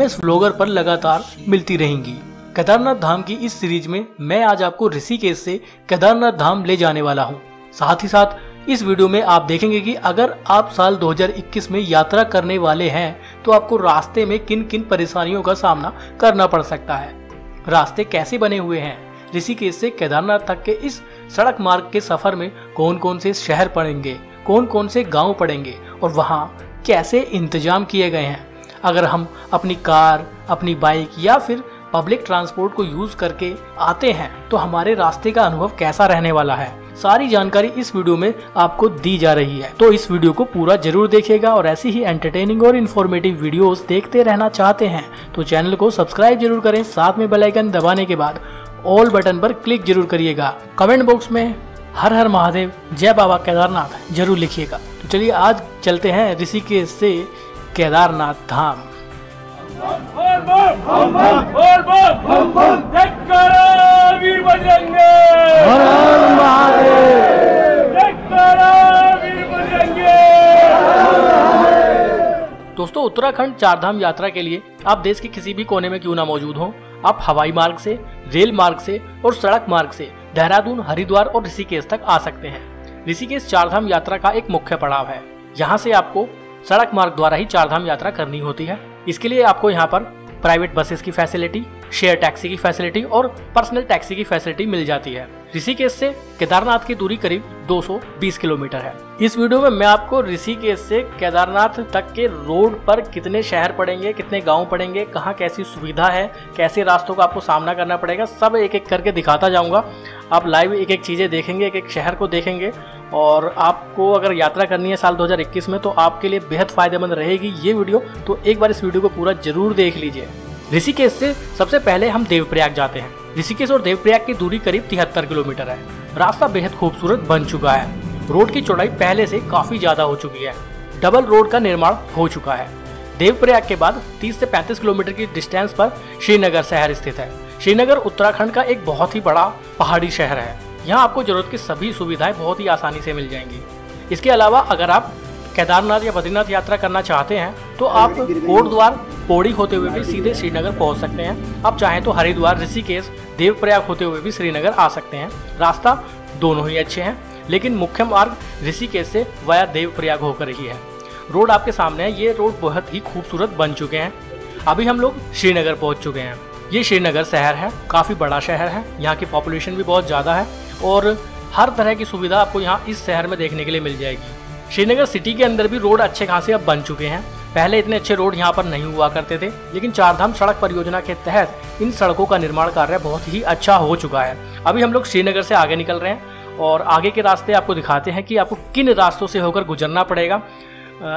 Famous vlogger पर लगातार मिलती रहेंगी। केदारनाथ धाम की इस सीरीज में मैं आज आपको ऋषिकेश से केदारनाथ धाम ले जाने वाला हूँ। साथ ही साथ इस वीडियो में आप देखेंगे कि अगर आप साल 2021 में यात्रा करने वाले हैं तो आपको रास्ते में किन किन परेशानियों का सामना करना पड़ सकता है, रास्ते कैसे बने हुए हैं, ऋषिकेश से केदारनाथ तक के इस सड़क मार्ग के सफर में कौन कौन से शहर पड़ेंगे, कौन कौन से गांव पड़ेंगे और वहां कैसे इंतजाम किए गए हैं। अगर हम अपनी कार, अपनी बाइक या फिर पब्लिक ट्रांसपोर्ट को यूज करके आते हैं तो हमारे रास्ते का अनुभव कैसा रहने वाला है, सारी जानकारी इस वीडियो में आपको दी जा रही है। तो इस वीडियो को पूरा जरूर देखिएगा और ऐसी ही एंटरटेनिंग और इन्फॉर्मेटिव वीडियोस देखते रहना चाहते हैं तो चैनल को सब्सक्राइब जरूर करें। साथ में बेल आइकन दबाने के बाद ऑल बटन पर क्लिक जरूर करिएगा। कमेंट बॉक्स में हर हर महादेव, जय बाबा केदारनाथ जरूर लिखिएगा। तो चलिए आज चलते हैं ऋषिकेश से केदारनाथ धाम। दोस्तों, उत्तराखंड चारधाम यात्रा के लिए आप देश के किसी भी कोने में क्यों ना मौजूद हो, आप हवाई मार्ग से, रेल मार्ग से और सड़क मार्ग से देहरादून, हरिद्वार और ऋषिकेश तक आ सकते हैं। ऋषिकेश चारधाम यात्रा का एक मुख्य पड़ाव है। यहाँ से आपको सड़क मार्ग द्वारा ही चारधाम यात्रा करनी होती है। इसके लिए आपको यहाँ पर प्राइवेट बसेस की फैसिलिटी, शेयर टैक्सी की फैसिलिटी और पर्सनल टैक्सी की फैसिलिटी मिल जाती है। ऋषिकेश से केदारनाथ की दूरी करीब 220 किलोमीटर है। इस वीडियो में मैं आपको ऋषिकेश से केदारनाथ तक के रोड पर कितने शहर पड़ेंगे, कितने गांव पड़ेंगे, कहाँ कैसी सुविधा है, कैसे रास्तों का आपको सामना करना पड़ेगा, सब एक एक करके दिखाता जाऊंगा। आप लाइव एक एक चीज़ें देखेंगे, एक एक शहर को देखेंगे और आपको अगर यात्रा करनी है साल 2021 में तो आपके लिए बेहद फायदेमंद रहेगी ये वीडियो। तो एक बार इस वीडियो को पूरा जरूर देख लीजिए। ऋषिकेश से सबसे पहले हम देवप्रयाग जाते हैं। ऋषिकेश और देवप्रयाग की दूरी करीब 73 किलोमीटर है। रास्ता बेहद खूबसूरत बन चुका है। रोड की चौड़ाई पहले से काफी ज्यादा हो चुकी है। डबल रोड का निर्माण हो चुका है। देवप्रयाग के बाद 30 से 35 किलोमीटर की डिस्टेंस पर श्रीनगर शहर स्थित है। श्रीनगर उत्तराखंड का एक बहुत ही बड़ा पहाड़ी शहर है। यहाँ आपको जरूरत की सभी सुविधाएं बहुत ही आसानी से मिल जाएंगी। इसके अलावा अगर आप केदारनाथ या बद्रीनाथ यात्रा करना चाहते हैं तो आप कोटद्वार, पौड़ी होते हुए भी सीधे श्रीनगर पहुंच सकते हैं। आप चाहें तो हरिद्वार, ऋषिकेश, देवप्रयाग होते हुए भी श्रीनगर आ सकते हैं। रास्ता दोनों ही अच्छे हैं, लेकिन मुख्य मार्ग ऋषिकेश से वाया देवप्रयाग होकर ही है। रोड आपके सामने है। ये रोड बहुत ही खूबसूरत बन चुके हैं। अभी हम लोग श्रीनगर पहुंच चुके हैं। ये श्रीनगर शहर है, काफ़ी बड़ा शहर है। यहाँ की पॉपुलेशन भी बहुत ज़्यादा है और हर तरह की सुविधा आपको यहाँ इस शहर में देखने के लिए मिल जाएगी। श्रीनगर सिटी के अंदर भी रोड अच्छे खासे अब बन चुके हैं। पहले इतने अच्छे रोड यहाँ पर नहीं हुआ करते थे, लेकिन चारधाम सड़क परियोजना के तहत इन सड़कों का निर्माण कार्य बहुत ही अच्छा हो चुका है। अभी हम लोग श्रीनगर से आगे निकल रहे हैं और आगे के रास्ते आपको दिखाते हैं कि आपको किन रास्तों से होकर गुजरना पड़ेगा।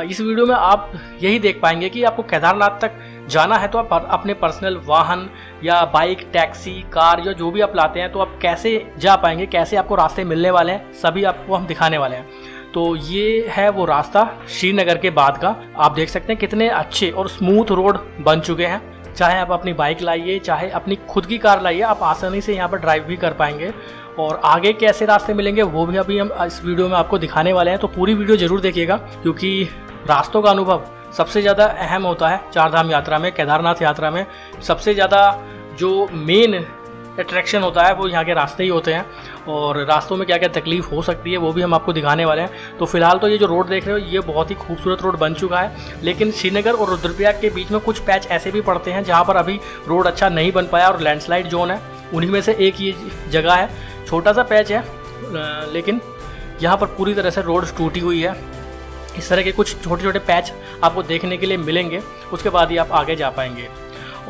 इस वीडियो में आप यही देख पाएंगे कि आपको केदारनाथ तक जाना है तो आप अपने पर्सनल वाहन या बाइक, टैक्सी, कार या जो भी आप लाते हैं तो आप कैसे जा पाएंगे, कैसे आपको रास्ते मिलने वाले हैं, सभी आपको हम दिखाने वाले हैं। तो ये है वो रास्ता श्रीनगर के बाद का। आप देख सकते हैं कितने अच्छे और स्मूथ रोड बन चुके हैं। चाहे आप अपनी बाइक लाइए, चाहे अपनी खुद की कार लाइए, आप आसानी से यहाँ पर ड्राइव भी कर पाएंगे। और आगे कैसे रास्ते मिलेंगे वो भी अभी हम इस वीडियो में आपको दिखाने वाले हैं। तो पूरी वीडियो जरूर देखिएगा क्योंकि रास्तों का अनुभव सबसे ज़्यादा अहम होता है चारधाम यात्रा में। केदारनाथ यात्रा में सबसे ज़्यादा जो मेन अट्रैक्शन होता है वो यहाँ के रास्ते ही होते हैं और रास्तों में क्या क्या तकलीफ हो सकती है वो भी हम आपको दिखाने वाले हैं। तो फिलहाल तो ये जो रोड देख रहे हो ये बहुत ही खूबसूरत रोड बन चुका है, लेकिन श्रीनगर और रुद्रप्रयाग के बीच में कुछ पैच ऐसे भी पड़ते हैं जहाँ पर अभी रोड अच्छा नहीं बन पाया और लैंडस्लाइड जोन है। उन्हीं में से एक ये जगह है। छोटा सा पैच है लेकिन यहाँ पर पूरी तरह से रोड टूटी हुई है। इस तरह के कुछ छोटे छोटे पैच आपको देखने के लिए मिलेंगे, उसके बाद ही आप आगे जा पाएंगे।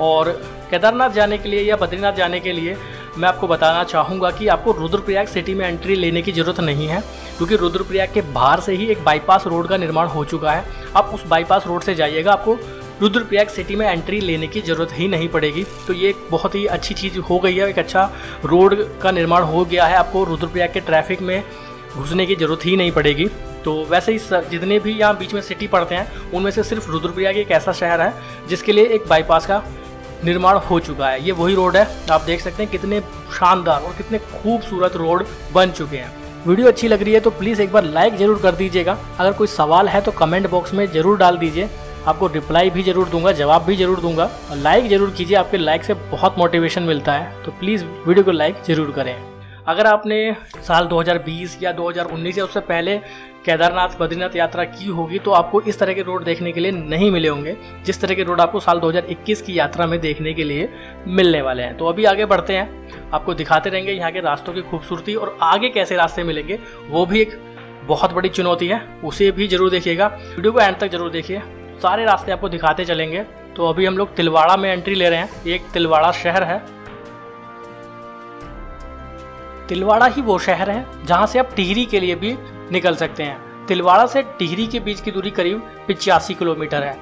और केदारनाथ जाने के लिए या बद्रीनाथ जाने के लिए मैं आपको बताना चाहूँगा कि आपको रुद्रप्रयाग सिटी में एंट्री लेने की ज़रूरत नहीं है क्योंकि रुद्रप्रयाग के बाहर से ही एक बाईपास रोड का निर्माण हो चुका है। आप उस बाईपास रोड से जाइएगा, आपको रुद्रप्रयाग सिटी में एंट्री लेने की ज़रूरत ही नहीं पड़ेगी। तो ये एक बहुत ही अच्छी चीज़ हो गई है, एक अच्छा रोड का निर्माण हो गया है। आपको रुद्रप्रयाग के ट्रैफिक में घुसने की ज़रूरत ही नहीं पड़ेगी। तो वैसे ही जितने भी यहाँ बीच में सिटी पड़ते हैं उनमें से सिर्फ रुद्रप्रयाग एक ऐसा शहर है जिसके लिए एक बाईपास का निर्माण हो चुका है। ये वही रोड है, आप देख सकते हैं कितने शानदार और कितने खूबसूरत रोड बन चुके हैं। वीडियो अच्छी लग रही है तो प्लीज़ एक बार लाइक ज़रूर कर दीजिएगा। अगर कोई सवाल है तो कमेंट बॉक्स में ज़रूर डाल दीजिए। आपको रिप्लाई भी ज़रूर दूंगा, जवाब भी ज़रूर दूंगा। और लाइक ज़रूर कीजिए, आपके लाइक से बहुत मोटिवेशन मिलता है, तो प्लीज़ वीडियो को लाइक ज़रूर करें। अगर आपने साल 2020 या 2019 या उससे पहले केदारनाथ बद्रीनाथ यात्रा की होगी तो आपको इस तरह के रोड देखने के लिए नहीं मिले होंगे जिस तरह के रोड आपको साल 2021 की यात्रा में देखने के लिए मिलने वाले हैं। तो अभी आगे बढ़ते हैं, आपको दिखाते रहेंगे यहाँ के रास्तों की खूबसूरती और आगे कैसे रास्ते मिलेंगे, वो भी एक बहुत बड़ी चुनौती है, उसे भी जरूर देखिएगा। वीडियो को एंड तक जरूर देखिए, सारे रास्ते आपको दिखाते चलेंगे। तो अभी हम लोग तिलवाड़ा में एंट्री ले रहे हैं। ये एक तिलवाड़ा शहर है। तिलवाड़ा ही वो शहर है जहां से आप टिहरी के लिए भी निकल सकते हैं। तिलवाड़ा से टिहरी के बीच की दूरी करीब 85 किलोमीटर है।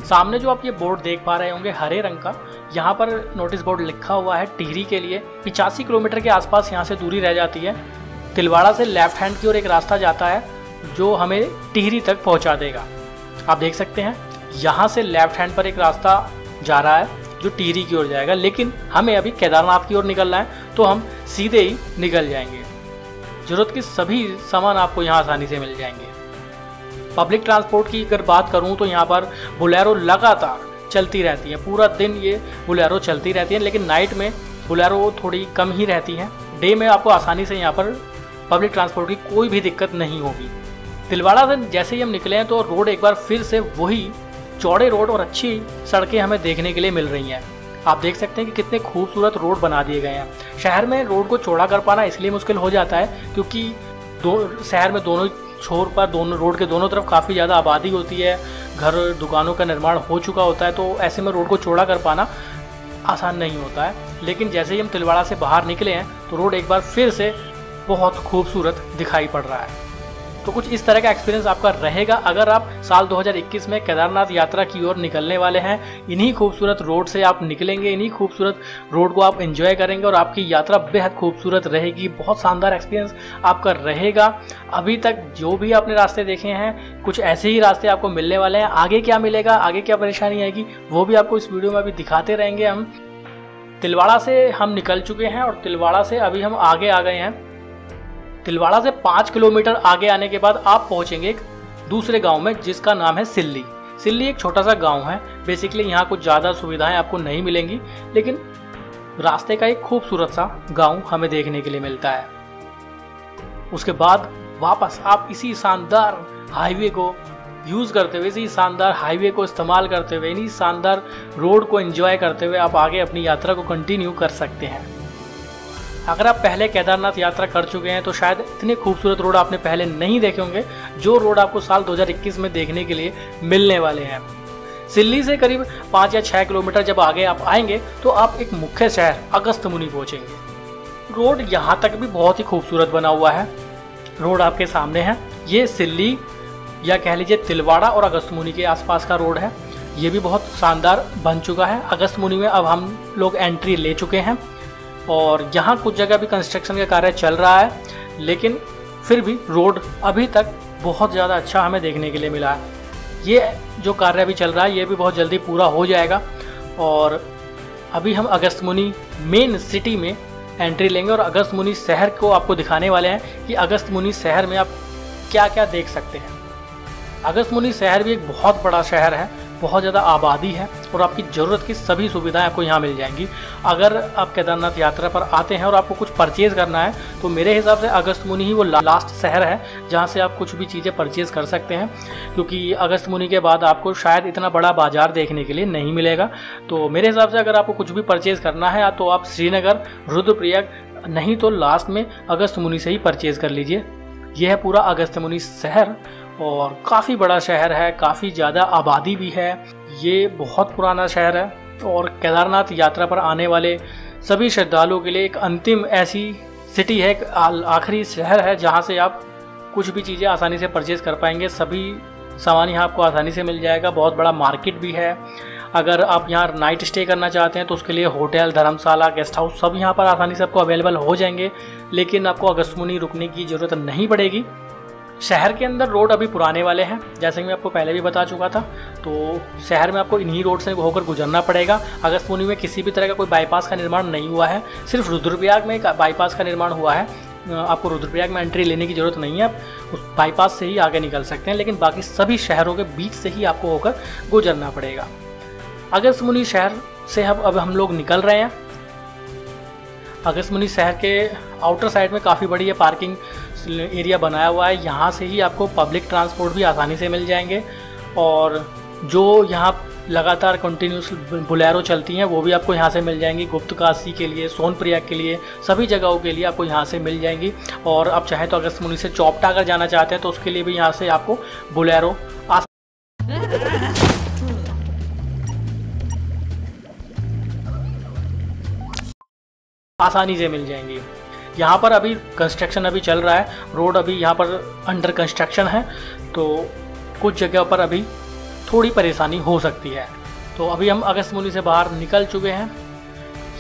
सामने जो आप ये बोर्ड देख पा रहे होंगे हरे रंग का, यहाँ पर नोटिस बोर्ड लिखा हुआ है टिहरी के लिए। 85 किलोमीटर के आसपास यहाँ से दूरी रह जाती है। तिलवाड़ा से लेफ्ट हैंड की ओर एक रास्ता जाता है जो हमें टिहरी तक पहुँचा देगा। आप देख सकते हैं यहाँ से लेफ्ट हैंड पर एक रास्ता जा रहा है जो टिहरी की ओर जाएगा, लेकिन हमें अभी केदारनाथ की ओर निकलना है तो हम सीधे ही निकल जाएंगे। जरूरत के सभी सामान आपको यहाँ आसानी से मिल जाएंगे। पब्लिक ट्रांसपोर्ट की अगर बात करूँ तो यहाँ पर बोलेरो लगातार चलती रहती है, पूरा दिन ये बोलेरो चलती रहती है, लेकिन नाइट में बोलेरो थोड़ी कम ही रहती है। डे में आपको आसानी से यहाँ पर पब्लिक ट्रांसपोर्ट की कोई भी दिक्कत नहीं होगी। तिलवाड़ा से जैसे ही हम निकले हैं तो रोड एक बार फिर से वही चौड़े रोड और अच्छी सड़कें हमें देखने के लिए मिल रही हैं। आप देख सकते हैं कि कितने खूबसूरत रोड बना दिए गए हैं। शहर में रोड को चौड़ा कर पाना इसलिए मुश्किल हो जाता है क्योंकि शहर में दोनों छोर पर दोनों रोड के दोनों तरफ काफ़ी ज़्यादा आबादी होती है, घर दुकानों का निर्माण हो चुका होता है, तो ऐसे में रोड को चौड़ा कर पाना आसान नहीं होता है। लेकिन जैसे ही हम तिलवाड़ा से बाहर निकले हैं तो रोड एक बार फिर से बहुत खूबसूरत दिखाई पड़ रहा है। तो कुछ इस तरह का एक्सपीरियंस आपका रहेगा अगर आप साल 2021 में केदारनाथ यात्रा की ओर निकलने वाले हैं। इन्हीं खूबसूरत रोड से आप निकलेंगे, इन्हीं खूबसूरत रोड को आप एंजॉय करेंगे और आपकी यात्रा बेहद खूबसूरत रहेगी। बहुत शानदार एक्सपीरियंस आपका रहेगा। अभी तक जो भी आपने रास्ते देखे हैं कुछ ऐसे ही रास्ते आपको मिलने वाले हैं। आगे क्या मिलेगा, आगे क्या परेशानी आएगी, वो भी आपको इस वीडियो में अभी दिखाते रहेंगे। हम तिलवाड़ा से हम निकल चुके हैं और तिलवाड़ा से अभी हम आगे आ गए हैं। तिलवाड़ा से 5 किलोमीटर आगे आने के बाद आप पहुंचेंगे एक दूसरे गांव में जिसका नाम है सिल्ली। सिल्ली एक छोटा सा गांव है। बेसिकली यहाँ कुछ ज़्यादा सुविधाएं आपको नहीं मिलेंगी, लेकिन रास्ते का एक खूबसूरत सा गांव हमें देखने के लिए मिलता है। उसके बाद वापस आप इसी शानदार हाईवे को यूज़ करते हुए, इसी शानदार हाईवे को इस्तेमाल करते हुए, इन्हीं शानदार रोड को एंजॉय करते हुए आप आगे अपनी यात्रा को कंटिन्यू कर सकते हैं। अगर आप पहले केदारनाथ यात्रा कर चुके हैं तो शायद इतने खूबसूरत रोड आपने पहले नहीं देखे होंगे जो रोड आपको साल 2021 में देखने के लिए मिलने वाले हैं। सिल्ली से करीब 5 या 6 किलोमीटर जब आगे आप आएंगे तो आप एक मुख्य शहर अगस्त्यमुनि पहुंचेंगे। रोड यहाँ तक भी बहुत ही खूबसूरत बना हुआ है। रोड आपके सामने है। ये सिल्ली या कह लीजिए तिलवाड़ा और अगस्त्यमुनि के आसपास का रोड है। ये भी बहुत शानदार बन चुका है। अगस्त्यमुनि में अब हम लोग एंट्री ले चुके हैं और यहाँ कुछ जगह भी कंस्ट्रक्शन का कार्य चल रहा है, लेकिन फिर भी रोड अभी तक बहुत ज़्यादा अच्छा हमें देखने के लिए मिला है। ये जो कार्य अभी चल रहा है ये भी बहुत जल्दी पूरा हो जाएगा और अभी हम अगस्त्यमुनि मेन सिटी में एंट्री लेंगे और अगस्त्यमुनि शहर को आपको दिखाने वाले हैं कि अगस्त्यमुनि शहर में आप क्या क्या देख सकते हैं। अगस्त्यमुनि शहर भी एक बहुत बड़ा शहर है, बहुत ज़्यादा आबादी है और आपकी ज़रूरत की सभी सुविधाएं आपको यहाँ मिल जाएंगी। अगर आप केदारनाथ यात्रा पर आते हैं और आपको कुछ परचेज़ करना है तो मेरे हिसाब से अगस्त्यमुनि ही वो लास्ट शहर है जहाँ से आप कुछ भी चीज़ें परचेज़ कर सकते हैं, क्योंकि अगस्त्यमुनि के बाद आपको शायद इतना बड़ा बाज़ार देखने के लिए नहीं मिलेगा। तो मेरे हिसाब से अगर आपको कुछ भी परचेज़ करना है तो आप श्रीनगर, रुद्रप्रयाग, नहीं तो लास्ट में अगस्त्यमुनि से ही परचेज़ कर लीजिए। यह है पूरा अगस्त्यमुनि शहर और काफ़ी बड़ा शहर है, काफ़ी ज़्यादा आबादी भी है। ये बहुत पुराना शहर है और केदारनाथ यात्रा पर आने वाले सभी श्रद्धालुओं के लिए एक अंतिम ऐसी सिटी है, एक आखिरी शहर है जहाँ से आप कुछ भी चीज़ें आसानी से परचेज़ कर पाएंगे। सभी सामान यहाँ आपको आसानी से मिल जाएगा। बहुत बड़ा मार्केट भी है। अगर आप यहाँ नाइट स्टे करना चाहते हैं तो उसके लिए होटल, धर्मशाला, गेस्ट हाउस सब यहाँ पर आसानी से आपको अवेलेबल हो जाएंगे, लेकिन आपको अगस्त्यमुनि रुकने की ज़रूरत नहीं पड़ेगी। शहर के अंदर रोड अभी पुराने वाले हैं, जैसे कि मैं आपको पहले भी बता चुका था। तो शहर में आपको इन्हीं रोड से होकर गुजरना पड़ेगा। अगस्त्यमुनि में किसी भी तरह का कोई बाईपास का निर्माण नहीं हुआ है, सिर्फ रुद्रप्रयाग में एक बाईपास का निर्माण हुआ है। आपको रुद्रप्रयाग में एंट्री लेने की ज़रूरत नहीं है, आप उस बाईपास से ही आगे निकल सकते हैं, लेकिन बाकी सभी शहरों के बीच से ही आपको होकर गुजरना पड़ेगा। अगस्त्यमुनि शहर से अब हम लोग निकल रहे हैं। अगस्त्यमुनि शहर के आउटर साइड में काफ़ी बड़ी पार्किंग एरिया बनाया हुआ है, यहाँ से ही आपको पब्लिक ट्रांसपोर्ट भी आसानी से मिल जाएंगे, और जो यहाँ लगातार कंटिन्यूस बोलेरो चलती हैं वो भी आपको यहाँ से मिल जाएंगी। गुप्तकाशी के लिए, सोनप्रयाग के लिए, सभी जगहों के लिए आपको यहाँ से मिल जाएंगी। और आप चाहे तो अगस्त्यमुनि से चौपटा अगर जाना चाहते हैं तो उसके लिए भी यहाँ से आपको बोलेरो आसानी से मिल जाएंगी। यहाँ पर अभी कंस्ट्रक्शन अभी चल रहा है, रोड अभी यहाँ पर अंडर कंस्ट्रक्शन है, तो कुछ जगह पर अभी थोड़ी परेशानी हो सकती है। तो अभी हम अगस्त्यमुनि से बाहर निकल चुके हैं।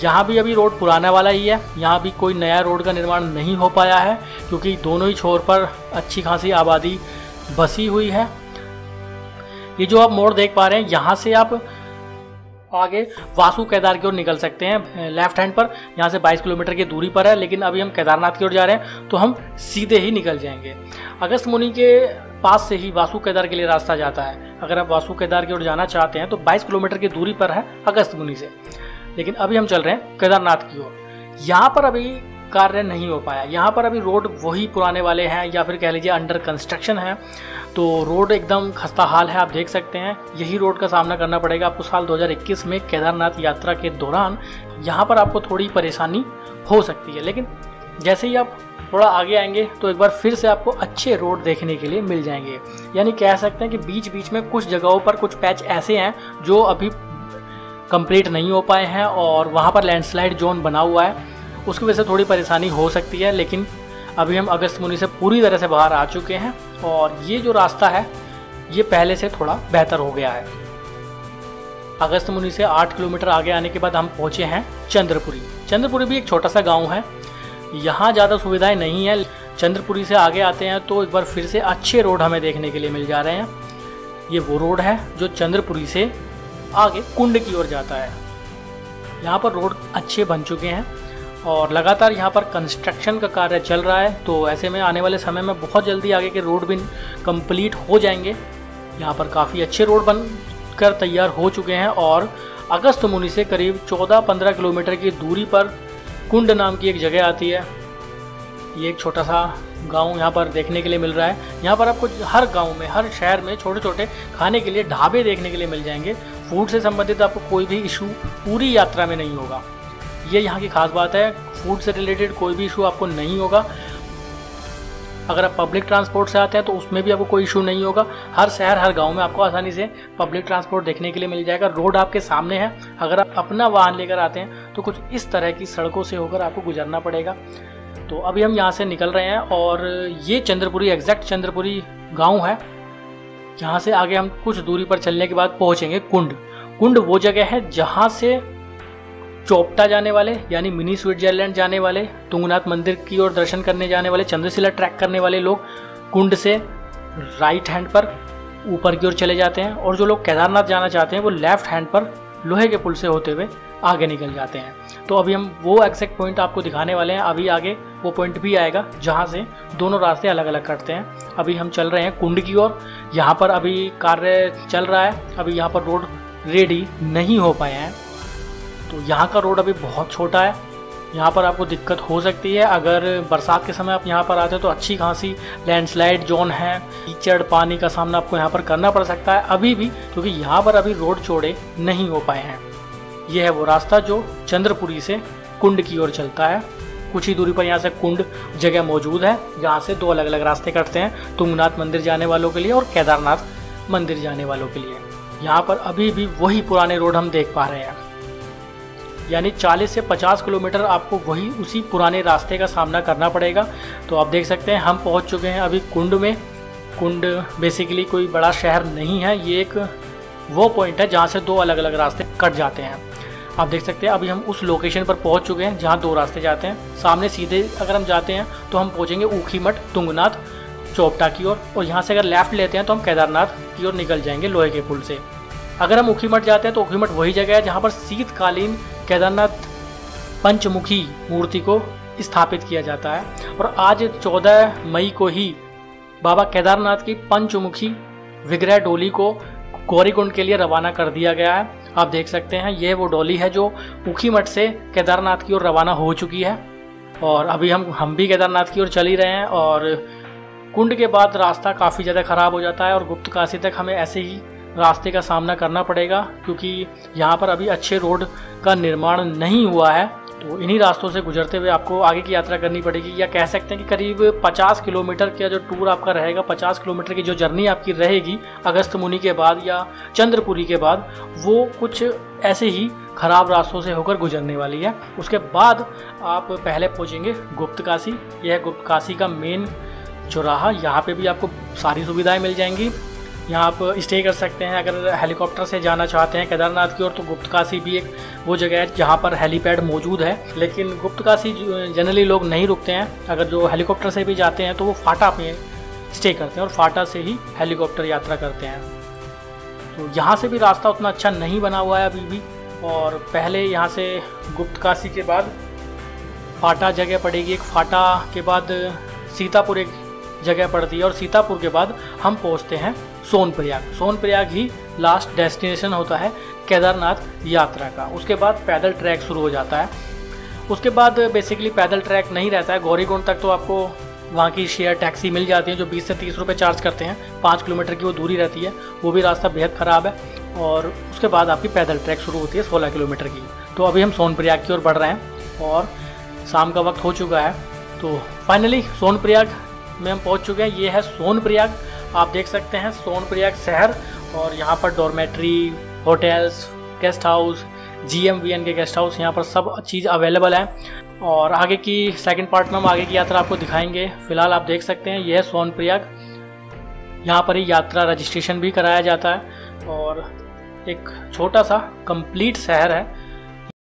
यहाँ भी अभी रोड पुराना वाला ही है, यहाँ भी कोई नया रोड का निर्माण नहीं हो पाया है, क्योंकि दोनों ही छोर पर अच्छी खासी आबादी बसी हुई है। ये जो आप मोड़ देख पा रहे हैं, यहाँ से आप आगे वासु केदार की ओर निकल सकते हैं लेफ्ट हैंड पर। यहाँ से 22 किलोमीटर की दूरी पर है, लेकिन अभी हम केदारनाथ की ओर जा रहे हैं तो हम सीधे ही निकल जाएंगे। अगस्त्यमुनि के पास से ही वासु केदार के लिए रास्ता जाता है। अगर आप वासु केदार की ओर जाना चाहते हैं तो 22 किलोमीटर की दूरी पर है अगस्त्यमुनि से, लेकिन अभी हम चल रहे हैं केदारनाथ की ओर। यहाँ पर अभी कार्य नहीं हो पाया, यहाँ पर अभी रोड वही पुराने वाले हैं, या फिर कह लीजिए अंडर कंस्ट्रक्शन है, तो रोड एकदम खस्ता हाल है। आप देख सकते हैं यही रोड का सामना करना पड़ेगा आपको साल 2021 में केदारनाथ यात्रा के दौरान। यहाँ पर आपको थोड़ी परेशानी हो सकती है, लेकिन जैसे ही आप थोड़ा आगे आएंगे तो एक बार फिर से आपको अच्छे रोड देखने के लिए मिल जाएंगे। यानी कह सकते हैं कि बीच बीच में कुछ जगहों पर कुछ पैच ऐसे हैं जो अभी कंप्लीट नहीं हो पाए हैं, और वहाँ पर लैंडस्लाइड जोन बना हुआ है, उसकी वजह से थोड़ी परेशानी हो सकती है। लेकिन अभी हम अगस्त्यमुनि से पूरी तरह से बाहर आ चुके हैं, और ये जो रास्ता है ये पहले से थोड़ा बेहतर हो गया है। अगस्त्यमुनि से 8 किलोमीटर आगे आने के बाद हम पहुँचे हैं चंद्रपुरी। चंद्रपुरी भी एक छोटा सा गाँव है, यहाँ ज़्यादा सुविधाएं नहीं है। चंद्रपुरी से आगे आते हैं तो एक बार फिर से अच्छे रोड हमें देखने के लिए मिल जा रहे हैं। ये वो रोड है जो चंद्रपुरी से आगे कुंड की ओर जाता है। यहाँ पर रोड अच्छे बन चुके हैं और लगातार यहाँ पर कंस्ट्रक्शन का कार्य चल रहा है, तो ऐसे में आने वाले समय में बहुत जल्दी आगे के रोड भी कंप्लीट हो जाएंगे। यहाँ पर काफ़ी अच्छे रोड बन कर तैयार हो चुके हैं, और अगस्त्यमुनि से करीब 14-15 किलोमीटर की दूरी पर कुंड नाम की एक जगह आती है। ये एक छोटा सा गांव यहाँ पर देखने के लिए मिल रहा है। यहाँ पर आपको हर गांव में, हर शहर में छोटे छोटे खाने के लिए ढाबे देखने के लिए मिल जाएंगे। फूड से संबंधित आपको कोई भी इशू पूरी यात्रा में नहीं होगा, ये यहाँ की खास बात है। फूड से रिलेटेड कोई भी इशू आपको नहीं होगा। अगर आप पब्लिक ट्रांसपोर्ट से आते हैं तो उसमें भी आपको कोई इशू नहीं होगा। हर शहर, हर गांव में आपको आसानी से पब्लिक ट्रांसपोर्ट देखने के लिए मिल जाएगा। रोड आपके सामने है। अगर आप अपना वाहन लेकर आते हैं तो कुछ इस तरह की सड़कों से होकर आपको गुजरना पड़ेगा। तो अभी हम यहाँ से निकल रहे हैं, और ये चंद्रपुरी, एग्जैक्ट चंद्रपुरी गाँव है। यहाँ से आगे हम कुछ दूरी पर चलने के बाद पहुँचेंगे कुंड। कुंड वो जगह है जहाँ से चौपटा जाने वाले, यानी मिनी स्विट्जरलैंड जाने वाले, तुंगनाथ मंदिर की ओर दर्शन करने जाने वाले, चंद्रशिला ट्रैक करने वाले लोग कुंड से राइट हैंड पर ऊपर की ओर चले जाते हैं, और जो लोग केदारनाथ जाना चाहते हैं वो लेफ्ट हैंड पर लोहे के पुल से होते हुए आगे निकल जाते हैं। तो अभी हम वो एग्जैक्ट पॉइंट आपको दिखाने वाले हैं। अभी आगे वो पॉइंट भी आएगा जहाँ से दोनों रास्ते अलग अलग कटते हैं। अभी हम चल रहे हैं कुंड की ओर। यहाँ पर अभी कार्य चल रहा है, अभी यहाँ पर रोड रेडी नहीं हो पाए हैं, तो यहाँ का रोड अभी बहुत छोटा है। यहाँ पर आपको दिक्कत हो सकती है। अगर बरसात के समय आप यहाँ पर आते हो तो अच्छी खासी लैंडस्लाइड जोन है, कीचड़ पानी का सामना आपको यहाँ पर करना पड़ सकता है अभी भी, क्योंकि यहाँ पर अभी रोड चौड़े नहीं हो पाए हैं। यह है वो रास्ता जो चंद्रपुरी से कुंड की ओर चलता है। कुछ ही दूरी पर यहाँ से कुंड जगह मौजूद है, जहाँ से दो अलग अलग रास्ते कटते हैं, तुंगनाथ मंदिर जाने वालों के लिए और केदारनाथ मंदिर जाने वालों के लिए। यहाँ पर अभी भी वही पुराने रोड हम देख पा रहे हैं, यानी 40 से 50 किलोमीटर आपको वही उसी पुराने रास्ते का सामना करना पड़ेगा। तो आप देख सकते हैं हम पहुंच चुके हैं अभी कुंड में। कुंड बेसिकली कोई बड़ा शहर नहीं है, ये एक वो पॉइंट है जहां से दो अलग अलग रास्ते कट जाते हैं। आप देख सकते हैं अभी हम उस लोकेशन पर पहुंच चुके हैं जहां दो रास्ते जाते हैं। सामने सीधे अगर हम जाते हैं तो हम पहुँचेंगे ऊखीमठ, तुंगनाथ, चौपटा की ओर, और यहाँ से अगर लेफ्ट लेते हैं तो हम केदारनाथ की ओर निकल जाएंगे लोहे के पुल से। अगर हम ऊखीमठ जाते हैं तो ऊखीमठ वही जगह है जहाँ पर शीतकालीन केदारनाथ पंचमुखी मूर्ति को स्थापित किया जाता है। और आज 14 मई को ही बाबा केदारनाथ की पंचमुखी विग्रह डोली को गौरीकुंड के लिए रवाना कर दिया गया है। आप देख सकते हैं ये वो डोली है जो ऊखीमठ से केदारनाथ की ओर रवाना हो चुकी है। और अभी हम भी केदारनाथ की ओर चल ही रहे हैं। और कुंड के बाद रास्ता काफ़ी ज़्यादा ख़राब हो जाता है और गुप्त काशी तक हमें ऐसे ही रास्ते का सामना करना पड़ेगा, क्योंकि यहाँ पर अभी अच्छे रोड का निर्माण नहीं हुआ है। तो इन्हीं रास्तों से गुजरते हुए आपको आगे की यात्रा करनी पड़ेगी, या कह सकते हैं कि करीब 50 किलोमीटर का जो टूर आपका रहेगा, 50 किलोमीटर की जो जर्नी आपकी रहेगी अगस्त मुनि के बाद या चंद्रपुरी के बाद, वो कुछ ऐसे ही खराब रास्तों से होकर गुजरने वाली है। उसके बाद आप पहले पहुँचेंगे गुप्त काशी। यह गुप्त काशी का मेन चौराहा, यहाँ पे भी आपको सारी सुविधाएं मिल जाएंगी। यहाँ आप स्टे कर सकते हैं। अगर हेलीकॉप्टर से जाना चाहते हैं केदारनाथ की ओर तो गुप्त काशी भी एक वो जगह है जहाँ पर हेलीपैड मौजूद है। लेकिन गुप्त काशी जनरली लोग नहीं रुकते हैं। अगर जो हेलीकॉप्टर से भी जाते हैं तो वो फाटा में स्टे करते हैं और फाटा से ही हेलीकॉप्टर यात्रा करते हैं। तो यहाँ से भी रास्ता उतना अच्छा नहीं बना हुआ है अभी भी। और पहले यहाँ से गुप्त काशी के बाद फाटा जगह पड़ेगी, एक फाटा के बाद सीतापुर एक जगह पड़ती है, और सीतापुर के बाद हम पहुंचते हैं सोनप्रयाग। सोनप्रयाग ही लास्ट डेस्टिनेशन होता है केदारनाथ यात्रा का। उसके बाद पैदल ट्रैक शुरू हो जाता है। उसके बाद बेसिकली पैदल ट्रैक नहीं रहता है। गौरीकुंड तक तो आपको वहाँ की शेयर टैक्सी मिल जाती है जो 20 से 30 रुपये चार्ज करते हैं। 5 किलोमीटर की वो दूरी रहती है, वो भी रास्ता बेहद ख़राब है। और उसके बाद आपकी पैदल ट्रैक शुरू होती है 16 किलोमीटर की। तो अभी हम सोनप्रयाग की ओर बढ़ रहे हैं और शाम का वक्त हो चुका है। तो फाइनली सोनप्रयाग में हम पहुंच चुके हैं। ये है सोनप्रयाग। आप देख सकते हैं सोनप्रयाग शहर, और यहाँ पर dormitory, hotels, guest house, GMVN के गेस्ट हाउस, यहाँ पर सब चीज़ अवेलेबल है। और आगे की सेकंड पार्ट में हम आगे की यात्रा आपको दिखाएंगे। फिलहाल आप देख सकते हैं यह है सोनप्रयाग। यहाँ पर ही यात्रा रजिस्ट्रेशन भी कराया जाता है और एक छोटा सा कंप्लीट शहर है